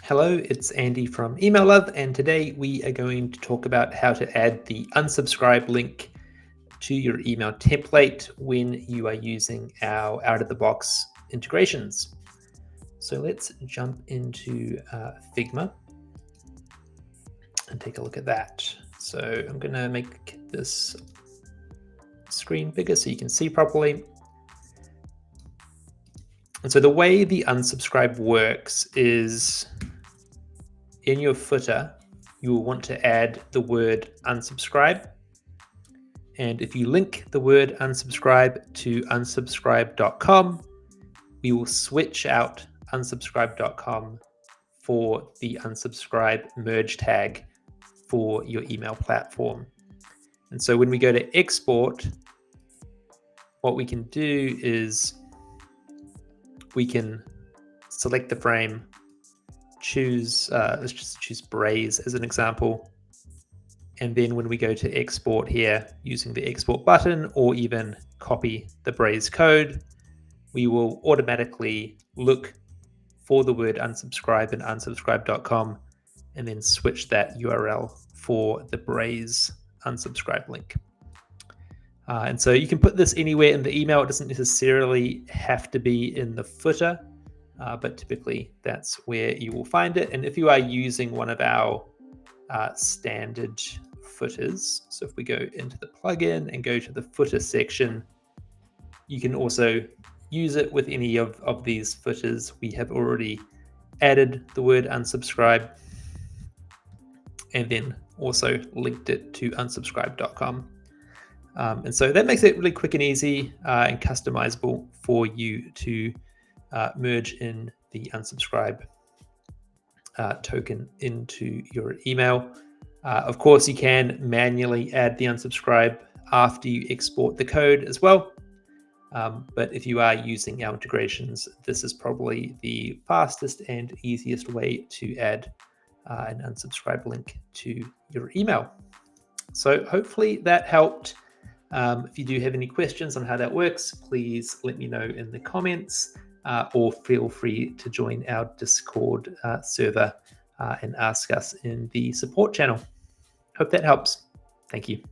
Hello, it's Andy from Email Love, and today we are going to talk about how to add the unsubscribe link to your email template when you are using our out-of-the-box integrations. So let's jump into Figma and take a look at that. So I'm going to make this screen bigger so you can see properly. And so the way the unsubscribe works is in your footer, you will want to add the word unsubscribe. And if you link the word unsubscribe to unsubscribe.com, we will switch out unsubscribe.com for the unsubscribe merge tag for your email platform. And so when we go to export, what we can do is we can select the frame, choose, let's just choose Braze as an example. And then when we go to export here using the export button or even copy the Braze code, we will automatically look for the word unsubscribe in unsubscribe.com and then switch that URL for the Braze unsubscribe link. And so you can put this anywhere in the email. It doesn't necessarily have to be in the footer, but typically that's where you will find it. And if you are using one of our standard footers, so if we go into the plugin and go to the footer section, you can also use it with any of these footers. We have already added the word unsubscribe and then also linked it to unsubscribe.com. And so that makes it really quick and easy and customizable for you to merge in the unsubscribe token into your email. Of course, you can manually add the unsubscribe after you export the code as well. But if you are using our integrations, this is probably the fastest and easiest way to add an unsubscribe link to your email. So hopefully that helped. If you do have any questions on how that works, please let me know in the comments or feel free to join our Discord server and ask us in the support channel. Hope that helps. Thank you.